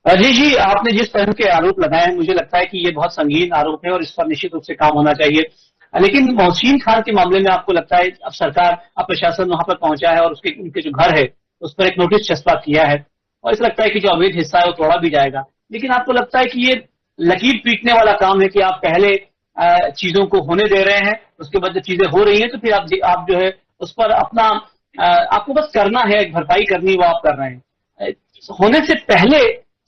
अजय जी, आपने जिस तरह के आरोप लगाए हैं, मुझे लगता है कि ये बहुत संगीन आरोप है और इस पर निश्चित रूप से काम होना चाहिए। लेकिन मोहसिन खान के मामले में आपको लगता है अब सरकार, अब प्रशासन वहां पर पहुंचा है और उसके उनके जो घर है उस पर एक नोटिस चस्पा किया है और ऐसा लगता है कि जो अवैध हिस्सा है वो तोड़ा भी जाएगा। लेकिन आपको लगता है कि ये लकीर पीटने वाला काम है कि आप पहले चीजों को होने दे रहे हैं, उसके बाद जब चीजें हो रही हैं तो फिर आप जो है उस पर अपना आपको बस करना है, एक भरपाई करनी, वो आप कर रहे हैं। होने से पहले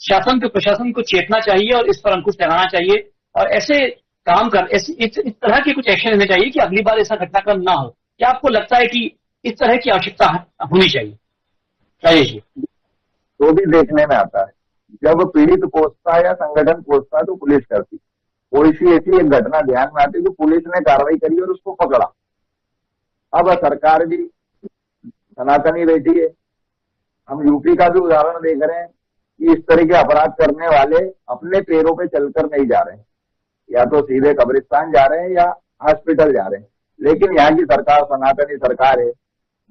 शासन को, प्रशासन को चेतना चाहिए और इस पर अंकुश लगाना चाहिए और ऐसे काम कर इस तरह के कुछ एक्शन लेने चाहिए कि अगली बार ऐसा घटनाक्रम ना हो। क्या आपको लगता है कि इस तरह की आवश्यकता होनी चाहिए? राजेश जी। तो भी देखने में आता है, जब पीड़ित पहुंचता है या संगठन पहुंचता है तो पुलिस करती। कोई सी ऐसी एक घटना ध्यान में आती है कि पुलिस ने कार्रवाई करी और उसको पकड़ा। अब सरकार भी सनातनी बैठी है। हम यूपी का भी उदाहरण देख रहे हैं कि इस तरह के अपराध करने वाले अपने पैरों पे चलकर नहीं जा रहे हैं, या तो सीधे कब्रिस्तान जा रहे हैं या हॉस्पिटल जा रहे हैं। लेकिन यहाँ की सरकार सनातनी सरकार है,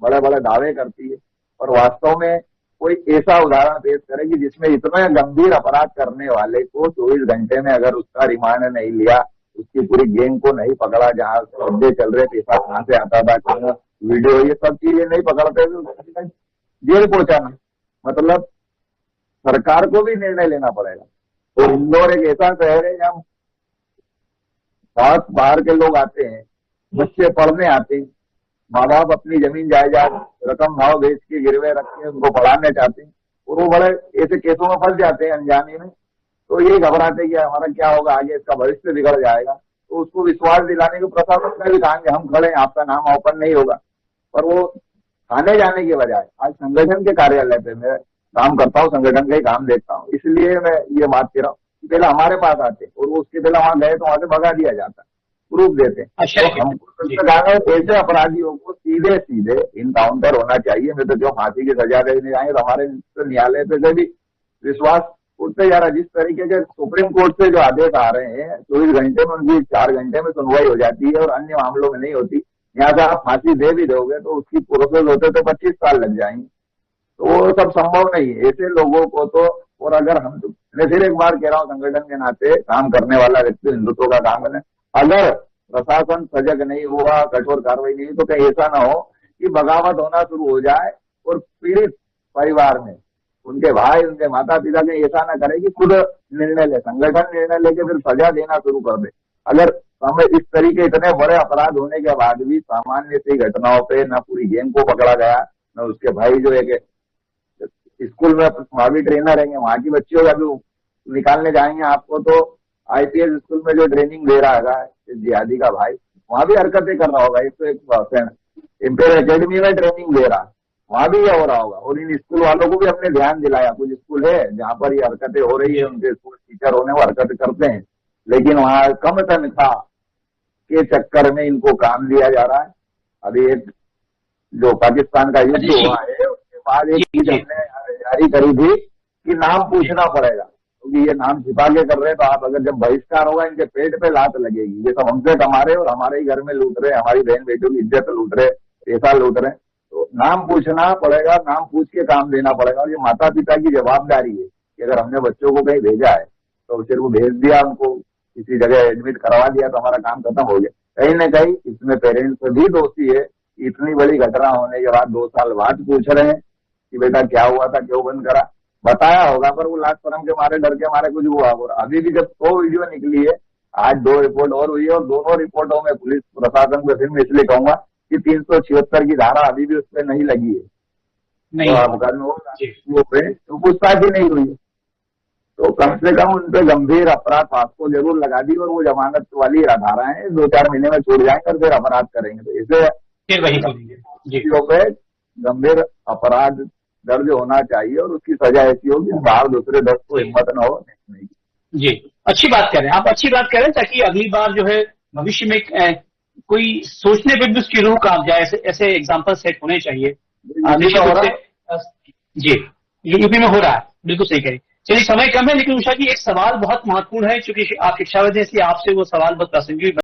बड़े बड़े दावे करती है और वास्तव में कोई ऐसा उदाहरण पेश करे कि जिसमें इतना गंभीर अपराध करने वाले को 24 घंटे में अगर उसका रिमांड नहीं लिया, उसकी पूरी गैंग को नहीं पकड़ा, जहां सौदे चल रहे, पैसा कहां से आता था, कहां वीडियो, ये सब चीजें नहीं पकड़ते तो जेल पहुंचाना, मतलब सरकार को भी निर्णय लेना पड़ेगा। और इंदौर एक ऐसा शहर है जहां बहुत बाहर के लोग आते हैं, बच्चे पढ़ने आते हैं, माँ बाप अपनी जमीन जायदाद रकम भाव बेच के गिरवे रख के उनको पढ़ाने चाहते हैं और वो बड़े ऐसे केसों में फंस जाते हैं अनजाने में। तो ये घबराते कि हमारा क्या होगा आगे, इसका भविष्य बिगड़ जाएगा। तो उसको विश्वास दिलाने को प्रशासन का भी काम है, हम खड़े हैं, आपका नाम ओपन नहीं होगा। पर वो थाने जाने के बजाय आज संगठन के कार्यालय पे मैं काम करता हूँ, संगठन का ही काम देखता हूँ, इसलिए मैं ये बात कह रहा हूँ कि पहले हमारे पास आते और वो उसके पहले वहां गए तो वहां से भगा दिया जाता, प्रूफ देते। तो हमको ऐसे अपराधियों को सीधे सीधे इनकाउंटर होना चाहिए। मैं तो क्यों फांसी की सजा देने जाएंगे, तो हमारे न्यायालय पे से भी विश्वास उठते जा रहा है। जिस तरीके के सुप्रीम कोर्ट से जो आदेश आ रहे हैं 24 घंटे में, उनकी 4 घंटे में सुनवाई हो जाती है और अन्य मामलों में नहीं होती। यहाँ से आप फांसी दे भी दोगे तो उसकी प्रोसेस होते तो 25 साल लग जाएंगे। तो वो सब संभव नहीं है ऐसे लोगों को तो। और अगर हम, मैं फिर एक बार कह रहा हूँ, संगठन के नाते काम करने वाला व्यक्ति हिंदुत्व का काम करना, अगर प्रशासन सजग नहीं हुआ, कठोर कार्रवाई नहीं हुई, तो कहीं ऐसा ना हो कि बगावत होना शुरू हो जाए और पीड़ित परिवार में उनके भाई, उनके माता पिता ने ऐसा ना करे कि खुद निर्णय ले, संगठन निर्णय लेके फिर सजा देना शुरू कर दे। अगर हमें इस तरीके इतने बड़े अपराध होने के बाद भी सामान्य सी घटनाओं पे न पूरी गैंग को पकड़ा गया, न उसके भाई जो एक स्कूल में भाभी ट्रेनर है, वहां की बच्चियों का भी निकालने जाएंगे आपको तो आईपीएस स्कूल में जो ट्रेनिंग दे रहा है जिहादी का भाई, वहां भी हरकतें कर रहा होगा। 101% एम्पायर एकेडमी में ट्रेनिंग दे रहा है, वहां भी ये हो रहा होगा। और इन स्कूल वालों को भी हमने ध्यान दिलाया, कुछ स्कूल है जहां पर ये हरकतें हो रही है, उनके स्कूल टीचर होने वो हरकतें करते हैं, लेकिन वहां कम तनख्वाह के चक्कर में इनको काम दिया जा रहा है। अभी एक जो पाकिस्तान का युद्ध हुआ है उसके बाद एक चीज हमने जारी करी थी कि नाम पूछना पड़ेगा, क्योंकि ये नाम छिपा के कर रहे हैं। तो आप अगर जब बहिष्कार होगा इनके पेट पे लात लगेगी, ये सब हमसे कमा रहे और हमारे ही घर में लूट रहे, हमारी बहन बेटियों की इज्जत लूट रहे, पैसा लूट रहे। तो नाम पूछना पड़ेगा, नाम पूछ के काम देना पड़ेगा। और ये माता पिता की जवाबदारी है कि अगर हमने बच्चों को कहीं भेजा है तो सिर्फ भेज दिया, उनको किसी जगह एडमिट करवा दिया तो हमारा काम खत्म हो गया। कहीं ना कहीं इसमें पेरेंट्स भी दोषी है। इतनी बड़ी घटना होने के बाद 2 साल बाद पूछ रहे हैं कि बेटा क्या हुआ था, क्यों बंद करा। बताया होगा पर वो लाज शर्म के मारे, डर के मारे कुछ हुआ होगा। अभी भी जब 2 वीडियो निकली है, आज 2 रिपोर्ट और हुई है और दोनों रिपोर्टों में पुलिस प्रशासन को फिर मैं इसलिए कहूंगा कि 376 की धारा अभी भी उस पर नहीं लगी है, नहीं तो पूछताछ ही नहीं हुई। तो कम से कम उन पर गंभीर अपराध फांस को जरूर लगा दी और वो जमानत वाली धारा है, 2-4 महीने में छूट जाएंगे और फिर अपराध करेंगे। तो इसे पे गंभीर अपराध दर्ज होना चाहिए और उसकी सजा ऐसी हो कि बाहर दूसरे 10 को हिम्मत न हो। जी, अच्छी बात कह रहे हैं आप, अच्छी बात कह रहे हैं, ताकि अगली बार जो है भविष्य में कोई सोचने पर भी उसकी रूह कांप जाए। ऐसे एग्जाम्पल सेट होने चाहिए। जी, यूपी में हो रहा है, बिल्कुल सही करें। चलिए, समय कम है, लेकिन उषा जी एक सवाल बहुत महत्वपूर्ण है, चूंकि आप शिक्षाविद हैं इसलिए आपसे वो सवाल बहुत प्रासंगिक